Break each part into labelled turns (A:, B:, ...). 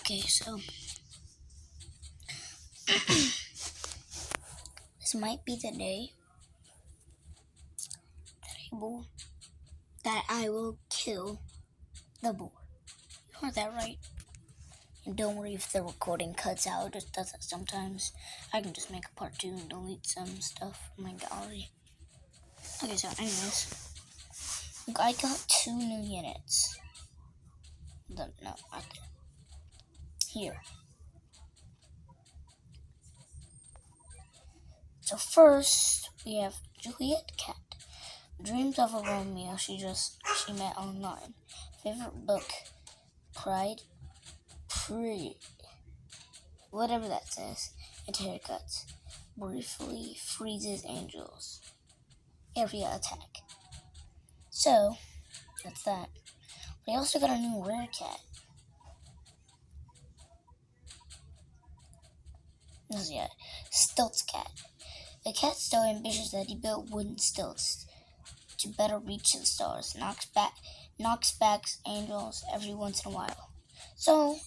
A: Okay, so this might be the day that I will kill the boar. You heard that right? And don't worry if the recording cuts out, it just does that sometimes. I can just make a part 2 and delete some stuff from my gallery. Okay, so anyways, I got 2 new units. No, not there. Here. So first, we have Juliet Cat. Dreams of a Romeo she met online. Favorite book, Pride, whatever that says. And haircuts. Briefly freezes angels. Area attack. So, that's that. We also got a new rare cat. Stilts cat. The cat's so ambitious that he built wooden stilts to better reach the stars. Knocks back angels every once in a while. So,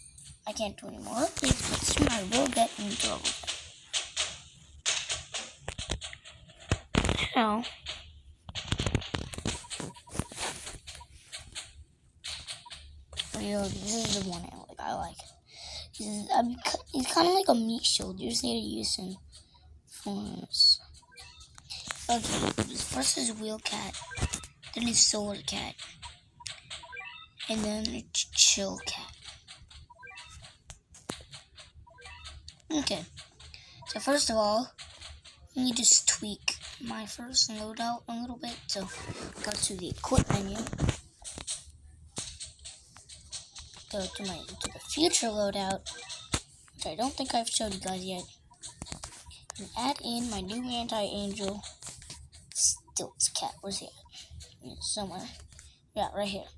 A: I can't do any more updates, but soon I will get in trouble. Now, this is the one I like. He's kind of like a meat shield. You just need to use some forms. Okay, first is Wheel Cat, then is Solar Cat, and then it's Chill Cat. Okay, so first of all, let me just tweak my first loadout a little bit. So, go to the equip menu, go to the future loadout, which I don't think I've showed you guys yet, and add in my new anti-angel Stilts Cat. Where's he at? Somewhere. Yeah, right here.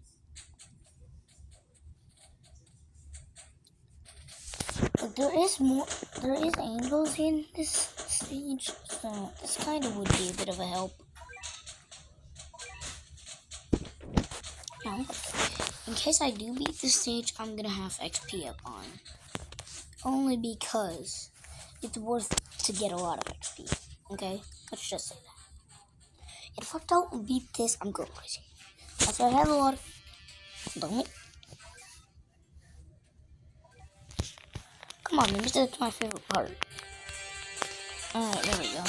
A: But there is angels in this stage, so this kind of would be a bit of a help. Now, in case I do beat this stage, I'm gonna have XP up on. Only because it's worth to get a lot of XP. Okay? Let's just say that. If I don't beat this, I'm going crazy. After I have a lot of... Don't it? Come on, maybe that's my favorite part. Alright, there we go.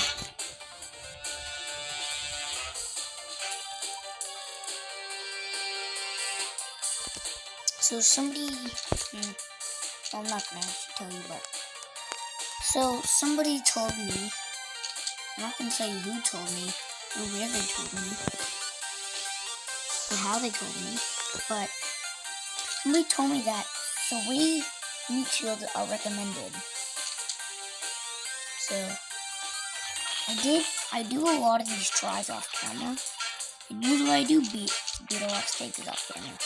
A: So somebody... I'm not gonna actually tell you, but... So, somebody told me... I'm not gonna say who told me, or where they told me, or how they told me, but... Somebody told me that 3 meat shields are recommended. So, I do a lot of these tries off camera. And usually I do beat a lot of stages off camera.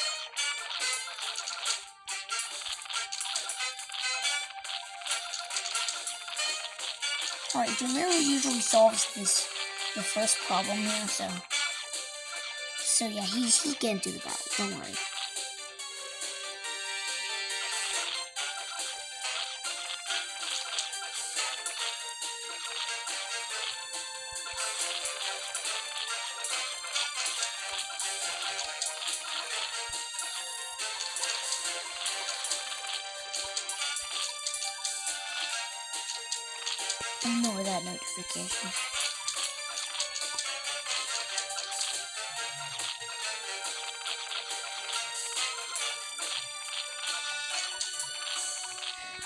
A: Alright, Jamiro usually solves the first problem here, so yeah, he can do the battle, don't worry. Ignore that notification.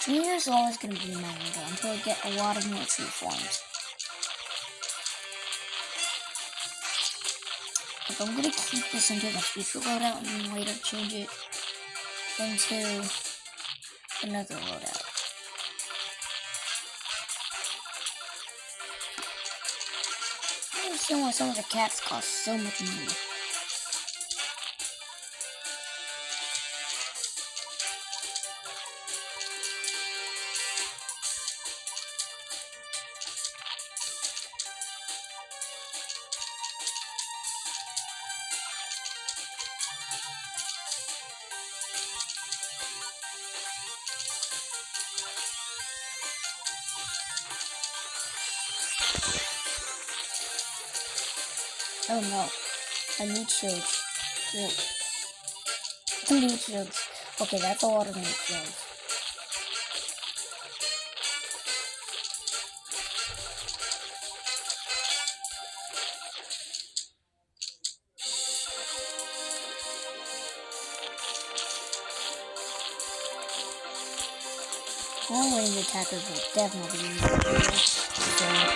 A: Junior is always going to be my main goal until I get a lot of more true forms. If I'm going to keep this into the future loadout and then later change it into another loadout. I don't understand why some of the cats cost so much money. Oh no, I need shields. Wait, I need shields. Okay, that's a lot of meat shields. All range attackers will definitely use it. So, come on.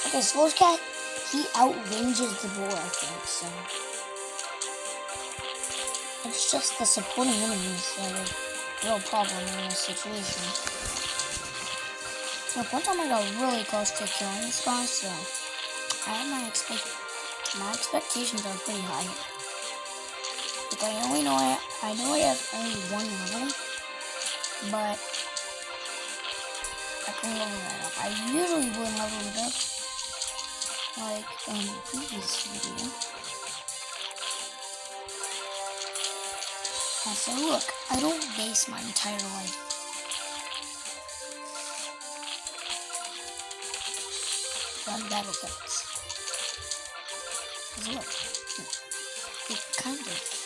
A: Okay, Slow's Cat, he outranges the boar, I think, so. It's just the supporting enemies that are a real problem in this situation. Look, one time I got really close to killing this guy, so I have my expectations are pretty high. Like, I know I have only one level, but I can level that up. I usually wouldn't level it up, like in the previous video. Also, look, I don't base my entire life. On battle cards. Look, it kind of.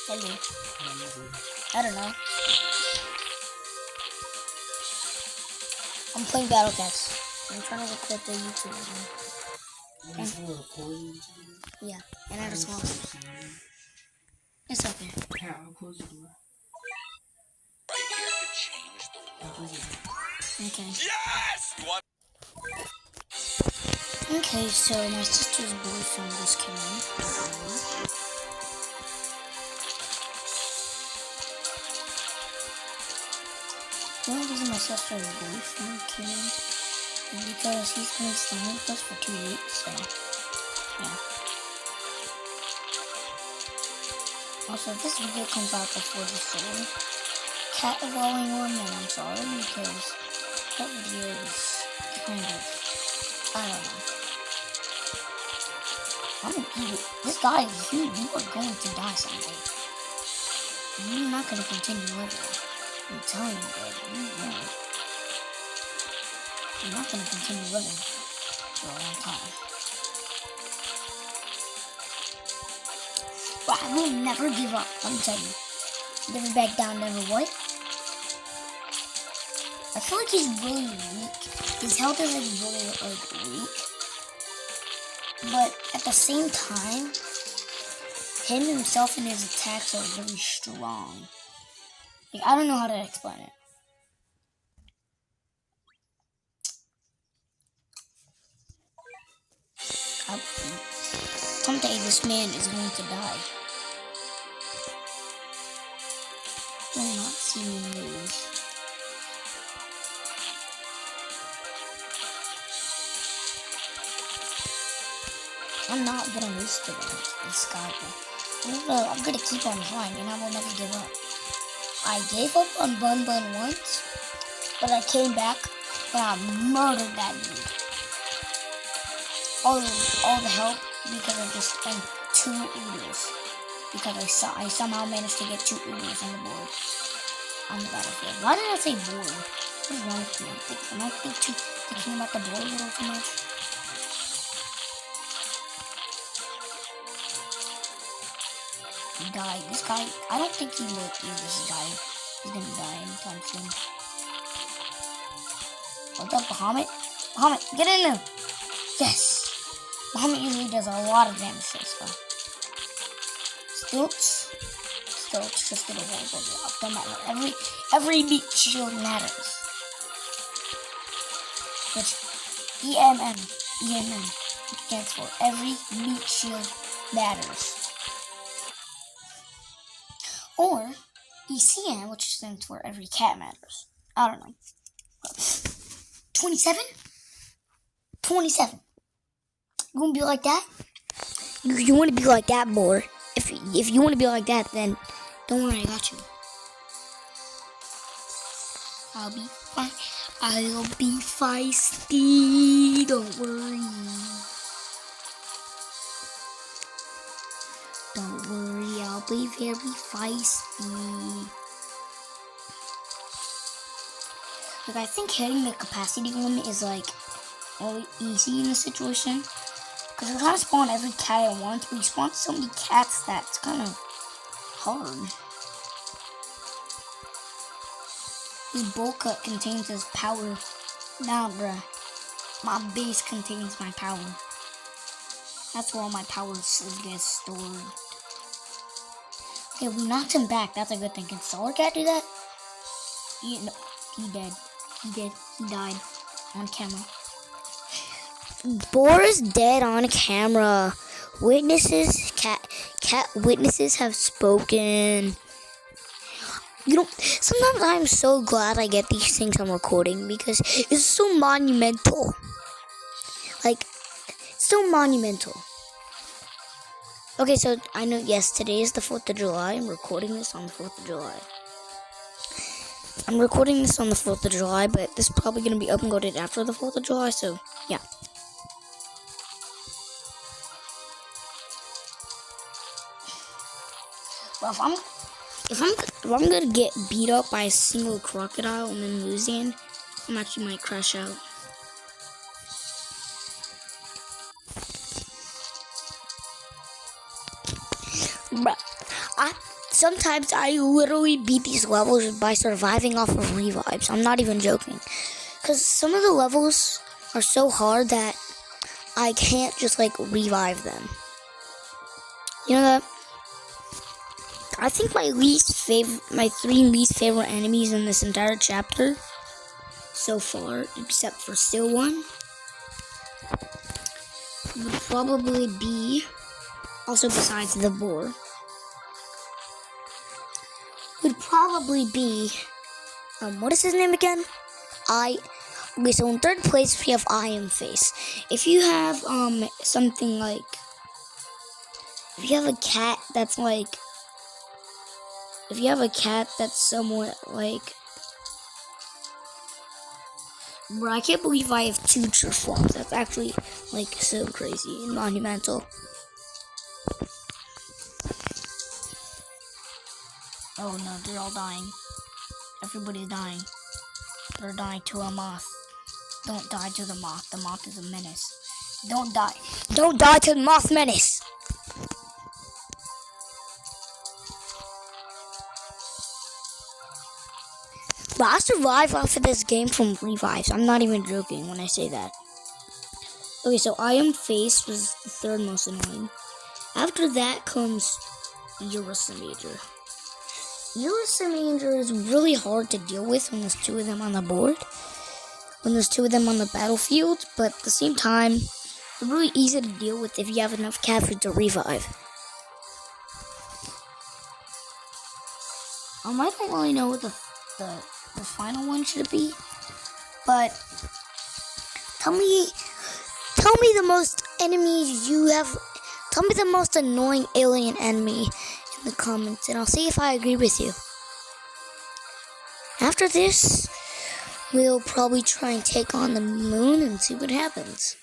A: Hello. I don't know. I'm playing Battle Cats. I'm trying to record the YouTube video. Yeah, and I just want. It's okay.
B: I'll close the door.
A: Okay.
C: Yes! What?
A: Okay, so my sister's boyfriend just came in. The only reason my sister's boyfriend came in is because he's going to stay with us for 2 weeks, so yeah. Also, if this video comes out before the story cat evolving one, then I'm sorry, because that video is kind of, I don't know. This guy, you are going to die someday. You're not going to continue living. I'm telling you, baby, you're not going to continue living for a long time. But I will never give up, let me tell you. Never back down, never what? I feel like he's really weak. His health is like really weak. But at the same time, him himself and his attacks are really strong. Like, I don't know how to explain it. Someday this man is going to die. Will not see me lose. I'm not gonna lose to this guy. I'm gonna keep on trying, and I will never give up. I gave up on Bun Bun once, but I came back and I murdered that dude. All the help because I just spent 2 oodles. Because I somehow managed to get 2 oodles on the board. On the battlefield. Why did I say board? What is wrong with me? Am I thinking about the board a little too much? He died. This guy, I don't think he will use this guy. He's gonna die anytime soon. What's up, Bahamut? Bahamut, get in there! Yes! Bahamut usually does a lot of damage to this guy. Stilts just did a horrible job. Don't matter. Every meat shield matters. Which EMM stands for every meat shield matters. Or ECM, which stands for every cat matters. I don't know. 27? 27. You wanna be like that? You wanna be like that, boy. If you wanna be like that, then don't worry, I got you. I'll be fine. I'll be feisty. Don't worry. Don't worry, I'll be very feisty. Like, I think hitting the capacity limit is like really easy in this situation. Because we're trying to spawn every cat at once, but we spawn so many cats that it's kind of hard. This bowl cut contains his power. Nah, bruh. My base contains my power. That's where all my power gets stored. Okay, we knocked him back. That's a good thing. Can Solar Cat do that? No, he dead. He did. He died on camera. Boar is dead on camera. Witnesses, cat witnesses have spoken. You know, sometimes I'm so glad I get these things on recording because it's so monumental. Like, so monumental. Okay, so I know, yes, today is the 4th of July. I'm recording this on the 4th of July. I'm recording this on the 4th of July, but this is probably going to be uploaded after the 4th of July, so yeah. Well, if I'm gonna get beat up by a single crocodile and then losing, I actually might crash out. Bruh, sometimes I literally beat these levels by surviving off of revives. I'm not even joking. Because some of the levels are so hard that I can't just like revive them. You know that? I think my three least favorite enemies in this entire chapter so far, except for still one, would probably be, also besides the boar, would probably be, what is his name again? Okay, so in 3rd place we have I Am Face. If you have, something like, if you have a cat that's like, somewhat like, bro, I can't believe I have 2 true forms. That's actually, like, so crazy and monumental. Oh no, they're all dying. Everybody's dying. They're dying to a moth. Don't die to the moth. The moth is a menace. Don't die. Don't die to the moth menace! But I survive off of this game from revives. I'm not even joking when I say that. Okay, so I Am Face was the 3rd most annoying. After that comes Major. Major is really hard to deal with when there's 2 of them on the board. When there's 2 of them on the battlefield. But at the same time, they're really easy to deal with if you have enough cat food to revive. I don't really know what the final one should be, but tell me the most enemies you have. Tell me the most annoying alien enemy in the comments, and I'll see if I agree with you. After this, we'll probably try and take on the moon and see what happens.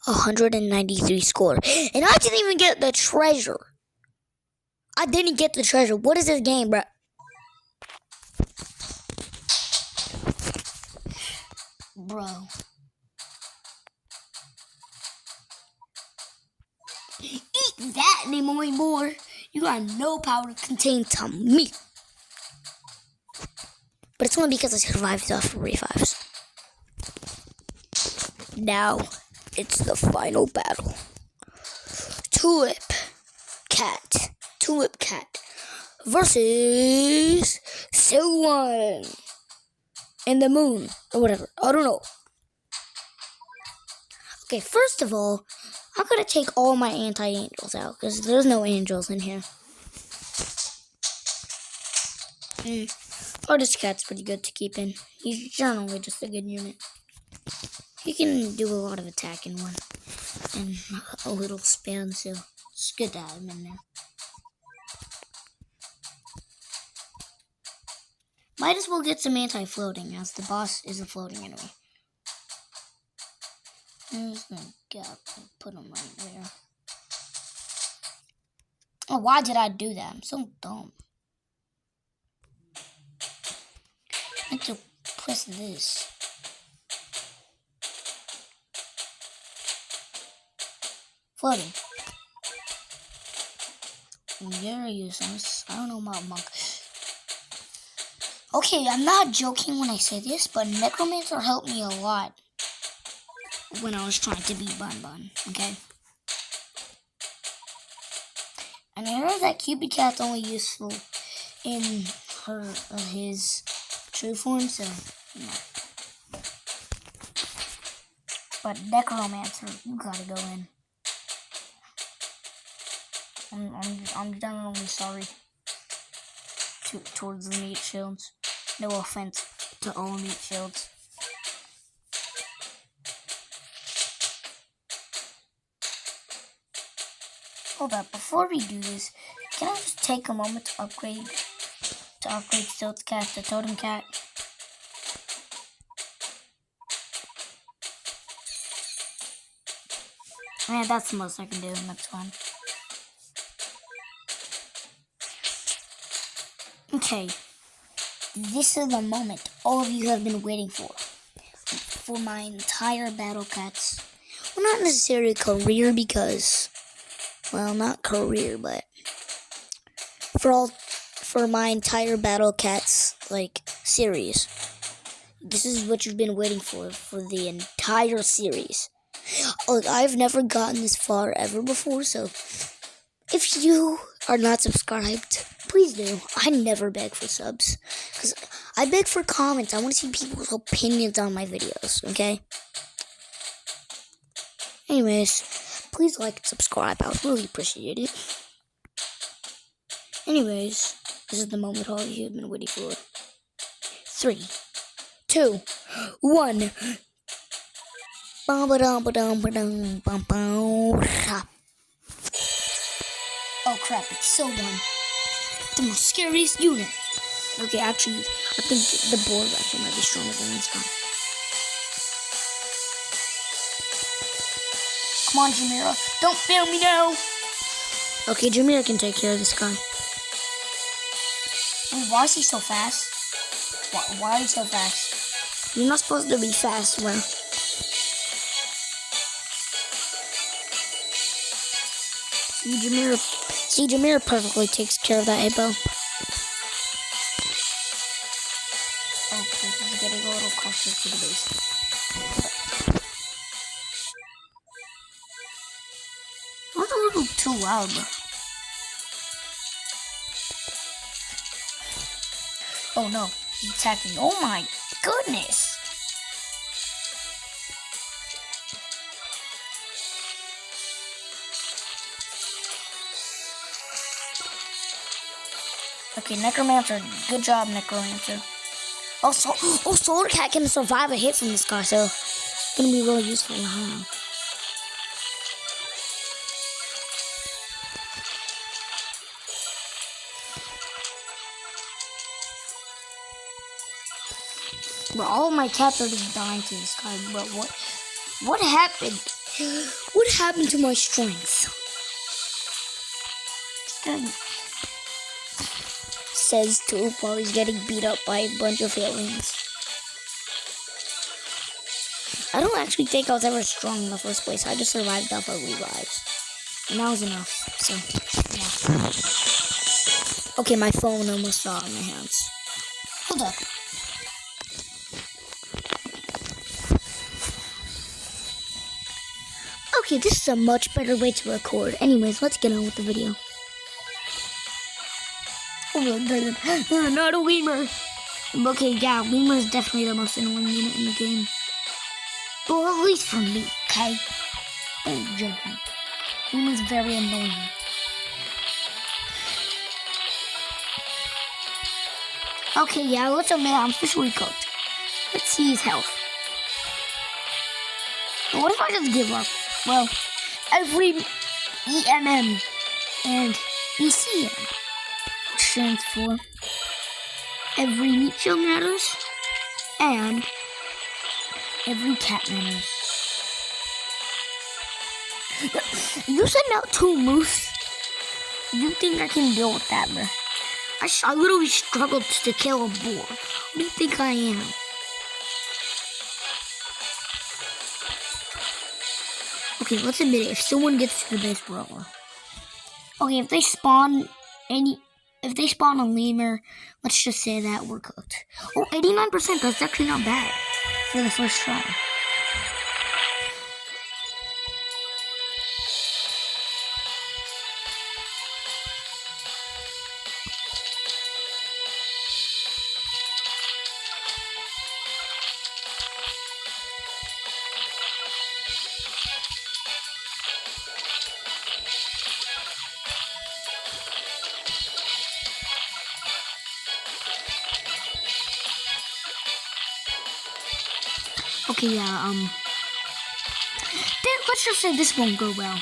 A: A 193 score, and I didn't even get the treasure. What is this game, bro? Bro. Eat that, Nimoy more. You got no power to contain to me. But it's only because I survived off of revives. Now, it's the final battle. Tulip Cat versus someone in the moon or whatever. I don't know. Okay, first of all, I'm gonna take all my anti-angels out because there's no angels in here. Artist Cat's pretty good to keep in. He's generally just a good unit. He can do a lot of attack in one and a little spam, so it's good to have him in there. Might as well get some anti-floating, as the boss is a floating enemy. I'm just gonna put him right there. Oh, why did I do that? I'm so dumb. I have to press this. Floating. Very useless. I don't know about monk. Okay, I'm not joking when I say this, but Necromancer helped me a lot when I was trying to beat Bun Bun, okay? And I heard that Cupid Cat's only useful in his true form, so, yeah. But Necromancer, you gotta go in. I'm genuinely sorry towards the meat shields. No offense to all meat shields. Hold up, before we do this, can I just take a moment to upgrade Stealth Cat to Totem Cat? Man, that's the most I can do in the next one. Okay, this is the moment all of you have been waiting for my entire Battle Cats. Well, not necessarily career because, well, not career, but for my entire Battle Cats, like, series. This is what you've been waiting for the entire series. Look, I've never gotten this far ever before, so if you are not subscribed, please do. I never beg for subs, because I beg for comments. I want to see people's opinions on my videos, okay? Anyways, please like and subscribe. I would really appreciate it. Anyways, this is the moment all of you have been waiting for. 3, 2, 1. Oh crap, it's so done. The most scariest unit. Okay, actually, I think the board actually might be stronger than this guy. Come on, Jamira. Don't fail me now. Okay, Jamira can take care of this guy. Why is he so fast? Why are you so fast? You're not supposed to be fast, bro. See, Jamira perfectly takes care of that hippo. Okay, he's getting a little closer to the base. That was a little too loud. Oh no, he's attacking. Oh my goodness! Okay, Necromancer. Good job, Necromancer. Also, Solar Cat can survive a hit from this guy, so it's gonna be really useful to have. But all of my cats are just dying to this guy. But what happened? What happened to my strength? Says Tulip while he's getting beat up by a bunch of aliens. I don't actually think I was ever strong in the first place. I just survived off of revives. And that was enough. So, yeah. Okay, my phone almost fell out of my hands. Hold up. Okay, this is a much better way to record. Anyways, let's get on with the video. Oh, not a lemur. Okay, yeah, lemur is definitely the most annoying unit in the game. Well, at least for me, okay? Don't judge me. Lemur's very annoying. Okay, yeah, let's admit I'm officially cooked. Let's see his health. What if I just give up? Well, every EMM and ECM stands for every meat shield matters and every cat matters. You send out 2 moose You think I can deal with that, bro? I literally struggled to kill a boar. What do you think I am? Okay, let's admit it. If someone gets to the base brawler. Okay, if they spawn a lemur, let's just say that we're cooked. Oh, 89%, that's actually not bad for the first try. Okay, yeah, then let's just say this won't go well.